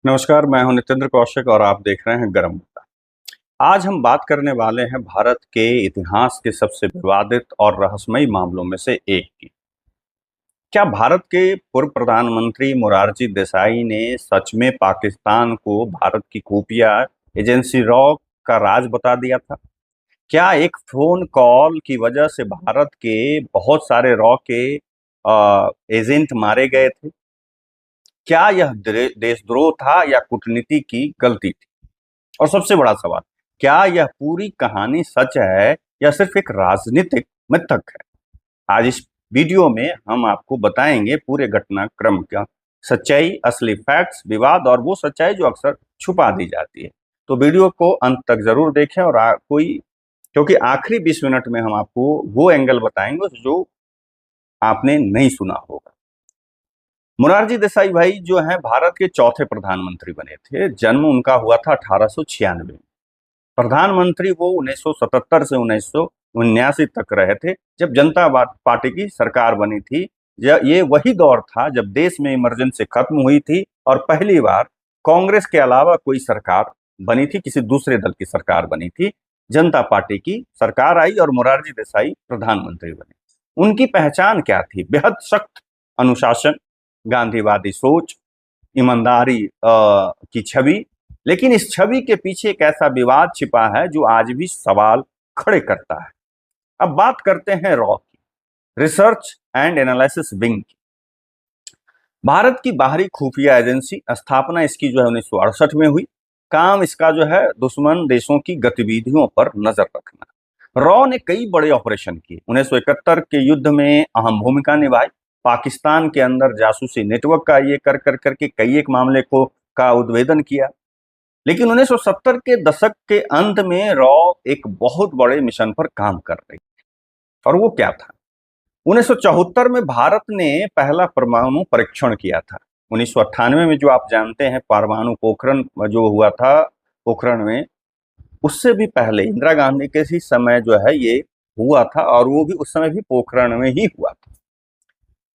नमस्कार, मैं हूं नितेंद्र कौशिक और आप देख रहे हैं गरम मुद्दा। आज हम बात करने वाले हैं भारत के इतिहास के सबसे विवादित और रहस्यमयी मामलों में से एक की। क्या भारत के पूर्व प्रधानमंत्री मोरारजी देसाई ने सच में पाकिस्तान को भारत की खुफिया एजेंसी रॉ का राज बता दिया था? क्या एक फोन कॉल की वजह से भारत के बहुत सारे रॉ के एजेंट मारे गए थे? क्या यह देशद्रोह था या कूटनीति की गलती थी? और सबसे बड़ा सवाल, क्या यह पूरी कहानी सच है या सिर्फ एक राजनीतिक मिथक है? आज इस वीडियो में हम आपको बताएंगे पूरे घटनाक्रम का सच्चाई, असली फैक्ट्स, विवाद और वो सच्चाई जो अक्सर छुपा दी जाती है। तो वीडियो को अंत तक जरूर देखें और क्योंकि आखिरी 20 मिनट में हम आपको वो एंगल बताएंगे जो आपने नहीं सुना होगा। मोरारजी देसाई भाई जो हैं भारत के चौथे प्रधानमंत्री बने थे। जन्म उनका हुआ था 1896 में। प्रधानमंत्री वो 1977 से 1979 तक रहे थे, जब जनता पार्टी की सरकार बनी थी। ये वही दौर था जब देश में इमरजेंसी खत्म हुई थी और पहली बार कांग्रेस के अलावा कोई सरकार बनी थी, किसी दूसरे दल की सरकार बनी थी। जनता पार्टी की सरकार आई और मोरारजी देसाई प्रधानमंत्री बने। उनकी पहचान क्या थी? बेहद सख्त अनुशासन, गांधीवादी सोच, ईमानदारी की छवि। लेकिन इस छवि के पीछे एक ऐसा विवाद छिपा है जो आज भी सवाल खड़े करता है। अब बात करते हैं रॉ की, रिसर्च एंड एनालिसिस विंग की। भारत की बाहरी खुफिया एजेंसी स्थापना इसकी जो है 1968 में हुई। काम इसका जो है दुश्मन देशों की गतिविधियों पर नजर रखना। रॉ ने कई बड़े ऑपरेशन किए। 1971 के युद्ध में अहम भूमिका निभाई। पाकिस्तान के अंदर जासूसी नेटवर्क का ये कर कर करके कई एक मामले को का उद्भेदन किया। लेकिन 1970 के दशक के अंत में रॉ एक बहुत बड़े मिशन पर काम कर रही और वो क्या था? 1974 में भारत ने पहला परमाणु परीक्षण किया था। 1998 में जो आप जानते हैं परमाणु पोखरण जो हुआ था पोखरण में, उससे भी पहले इंदिरा गांधी के ही समय जो है ये हुआ था और वो भी उस समय भी पोखरण में ही हुआ था।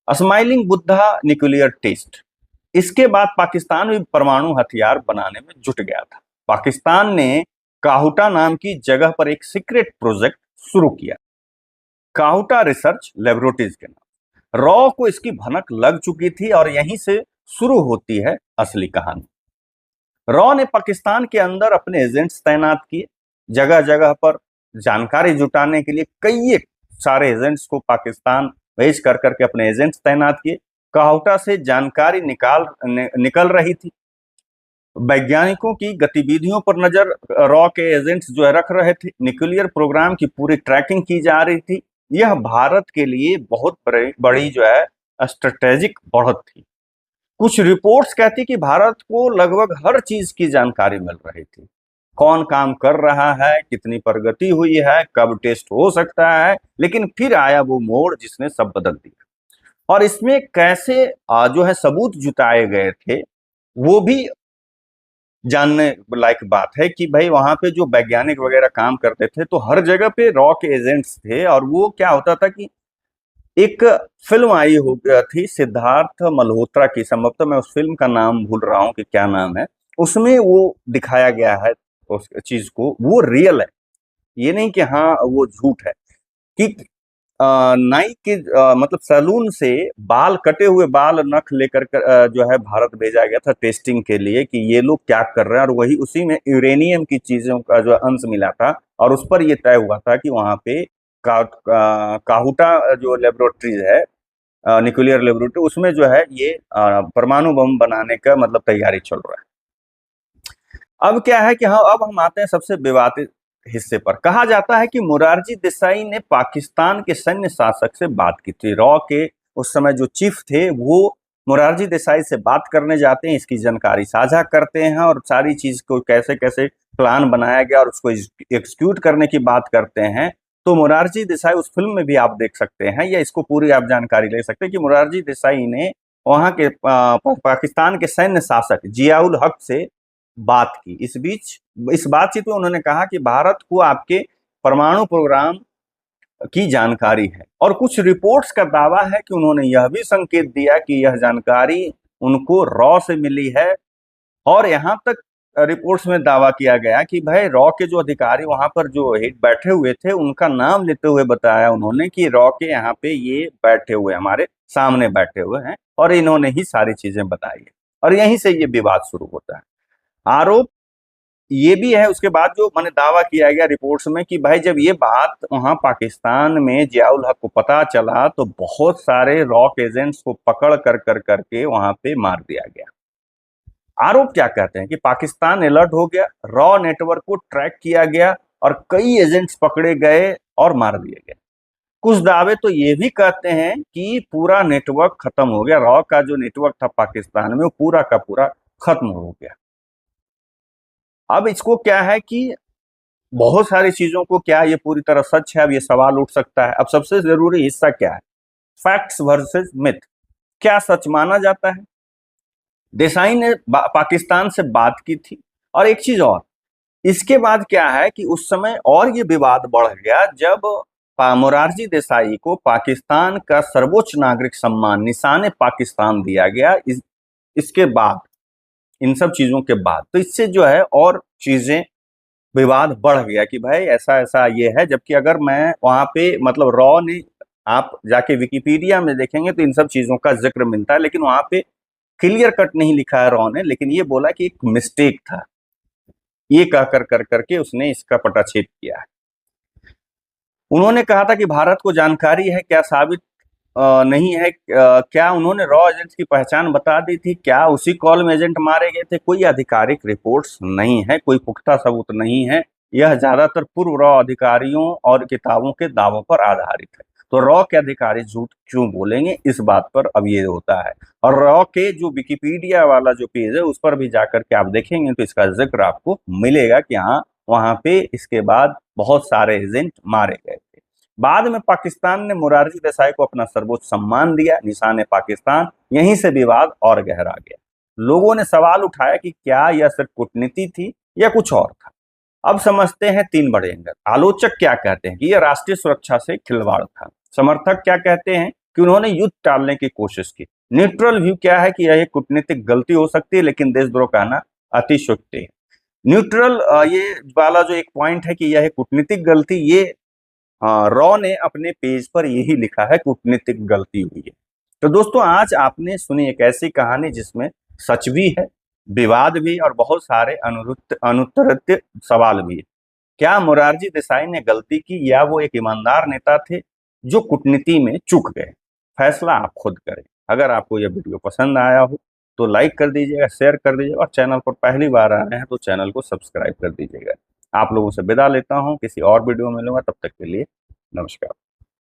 Smiling Buddha nuclear test. इसके बाद पाकिस्तान भी परमाणु हथियार बनाने में जुट गया था। पाकिस्तान ने काहुटा नाम की जगह पर एक सीक्रेट प्रोजेक्ट शुरू किया, काहुटा रिसर्च लेबोरेटरीज के नाम। रॉ को इसकी भनक लग चुकी थी और यहीं से शुरू होती है असली कहानी। रॉ ने पाकिस्तान के अंदर अपने एजेंट्स तैनात किए, जगह जगह पर जानकारी जुटाने के लिए कई एक सारे एजेंट्स को पाकिस्तान भेज कर करके अपने एजेंट्स तैनात किए। काहुटा से जानकारी निकल रही थी। वैज्ञानिकों की गतिविधियों पर नजर रॉ के एजेंट्स जो है रख रहे थे। न्यूक्लियर प्रोग्राम की पूरी ट्रैकिंग की जा रही थी। यह भारत के लिए बहुत बड़ी जो है स्ट्रेटेजिक बढ़त थी। कुछ रिपोर्ट्स कहती कि भारत को लगभग हर चीज की जानकारी मिल रही थी। कौन काम कर रहा है, कितनी प्रगति हुई है, कब टेस्ट हो सकता है। लेकिन फिर आया वो मोड़ जिसने सब बदल दिया। और इसमें कैसे जो है सबूत जुटाए गए थे वो भी जानने लायक बात है कि भाई वहां पे जो वैज्ञानिक वगैरह काम करते थे तो हर जगह पे रॉ के एजेंट्स थे। और वो क्या होता था कि एक फिल्म आई हो थी सिद्धार्थ मल्होत्रा की, संभवतः मैं उस फिल्म का नाम भूल रहा हूँ कि क्या नाम है। उसमें वो दिखाया गया है उस चीज को, वो रियल है, ये नहीं कि हाँ वो झूठ है। कि नाई के मतलब सैलून से बाल कटे हुए बाल नख लेकर जो है भारत भेजा गया था टेस्टिंग के लिए कि ये लोग क्या कर रहे हैं। और वही उसी में यूरेनियम की चीजों का जो अंश मिला था और उस पर यह तय हुआ था कि वहां पे काहुटा जो लेबोरेटरी है, न्यूक्लियर लेबोरेटरी, उसमें जो है ये परमाणु बम बनाने का मतलब तैयारी चल रहा है। अब क्या है कि हाँ, अब हम आते हैं सबसे विवादित हिस्से पर। कहा जाता है कि मोरारजी देसाई ने पाकिस्तान के सैन्य शासक से बात की थी। रॉ के उस समय जो चीफ थे वो मोरारजी देसाई से बात करने जाते हैं, इसकी जानकारी साझा करते हैं और सारी चीज को कैसे कैसे प्लान बनाया गया और उसको एग्जीक्यूट करने की बात करते हैं। तो मोरारजी देसाई उस फिल्म में भी आप देख सकते हैं या इसको पूरी आप जानकारी ले सकते हैं कि मोरारजी देसाई ने वहां के पाकिस्तान के सैन्य शासक जियाउल हक से बात की। इस बीच इस बातचीत में उन्होंने कहा कि भारत को आपके परमाणु प्रोग्राम की जानकारी है और कुछ रिपोर्ट्स का दावा है कि उन्होंने यह भी संकेत दिया कि यह जानकारी उनको रॉ से मिली है और यहाँ तक रिपोर्ट्स में दावा किया गया कि भाई रॉ के जो अधिकारी वहां पर जो हेड बैठे हुए थे उनका नाम लेते हुए बताया उन्होंने कि रॉ के यहाँ पे ये बैठे हुए हमारे सामने बैठे हुए हैं और इन्होंने ही सारी चीजें बताई है। और यहीं से ये विवाद शुरू होता है। आरोप ये भी है उसके बाद जो मैंने दावा किया गया रिपोर्ट्स में कि भाई जब ये बात वहां पाकिस्तान में जियाउल हक को पता चला तो बहुत सारे रॉक एजेंट्स को पकड़ कर कर करके वहां पे मार दिया गया। आरोप क्या कहते हैं कि पाकिस्तान अलर्ट हो गया, रॉ नेटवर्क को ट्रैक किया गया और कई एजेंट्स पकड़े गए और मार दिए गए। कुछ दावे तो ये भी कहते हैं कि पूरा नेटवर्क खत्म हो गया, रॉ का जो नेटवर्क था पाकिस्तान में वो पूरा का पूरा खत्म हो गया। अब इसको क्या है कि बहुत सारी चीजों को क्या ये पूरी तरह सच है, अब ये सवाल उठ सकता है। अब सबसे जरूरी हिस्सा क्या है, फैक्ट्स वर्सेस मिथ, क्या सच माना जाता है। देसाई ने पाकिस्तान से बात की थी। और एक चीज और, इसके बाद क्या है कि उस समय और ये विवाद बढ़ गया जब मोरारजी देसाई को पाकिस्तान का सर्वोच्च नागरिक सम्मान निशान पाकिस्तान दिया गया। इसके बाद इन सब चीजों के बाद तो इससे जो है और चीजें विवाद बढ़ गया कि भाई ऐसा ऐसा ये है। जबकि अगर मैं वहां पे मतलब रॉ ने, आप जाके विकिपीडिया में देखेंगे तो इन सब चीजों का जिक्र मिलता है, लेकिन वहां पे क्लियर कट नहीं लिखा है रॉ ने, लेकिन ये बोला कि एक मिस्टेक था, ये कह कर कर करके उसने इसका पटाक्षेप किया है। उन्होंने कहा था कि भारत को जानकारी है, क्या साबित नहीं है। क्या उन्होंने रॉ एजेंट्स की पहचान बता दी थी, क्या उसी कॉल में एजेंट मारे गए थे। कोई आधिकारिक रिपोर्ट्स नहीं है, कोई पुख्ता सबूत नहीं है। यह ज्यादातर पूर्व रॉ अधिकारियों और किताबों के दावों पर आधारित है। तो रॉ के अधिकारी झूठ क्यों बोलेंगे, इस बात पर अब ये होता है। और रॉ के जो विकिपीडिया वाला जो पेज है उस पर भी जाकर के आप देखेंगे तो इसका जिक्र आपको मिलेगा कि हाँ वहां पे इसके बाद बहुत सारे एजेंट मारे गए थे। बाद में पाकिस्तान ने मोरारजी देसाई को अपना सर्वोच्च सम्मान दिया, निशान पाकिस्तान। यहीं से विवाद और गहरा गया। लोगों ने सवाल उठाया कि क्या यह सिर्फ कूटनीति थी या कुछ और था। अब समझते हैं तीन बड़े एंगल। आलोचक क्या कहते हैं कि यह राष्ट्रीय सुरक्षा से खिलवाड़ था। समर्थक क्या कहते हैं कि उन्होंने युद्ध टालने की कोशिश की। न्यूट्रल व्यू क्या है कि यह एक कूटनीतिक गलती हो सकती है लेकिन देशद्रोह कहना अतिशयोक्ति है। न्यूट्रल ये वाला जो एक पॉइंट है कि यह कूटनीतिक गलती, ये रॉ ने अपने पेज पर यही लिखा है कूटनीतिक गलती हुई है। तो दोस्तों आज आपने सुनी एक ऐसी कहानी जिसमें सच भी है, विवाद भी और बहुत सारे अनुत्तरित सवाल भी है। क्या मोरारजी देसाई ने गलती की या वो एक ईमानदार नेता थे जो कूटनीति में चूक गए। फैसला आप खुद करें। अगर आपको यह वीडियो पसंद आया हो तो लाइक कर दीजिएगा, शेयर कर दीजिएगा और चैनल पर पहली बार आ रहे हैं तो चैनल को सब्सक्राइब कर दीजिएगा। आप लोगों से विदा लेता हूं, किसी और वीडियो में मिलूंगा, तब तक के लिए नमस्कार।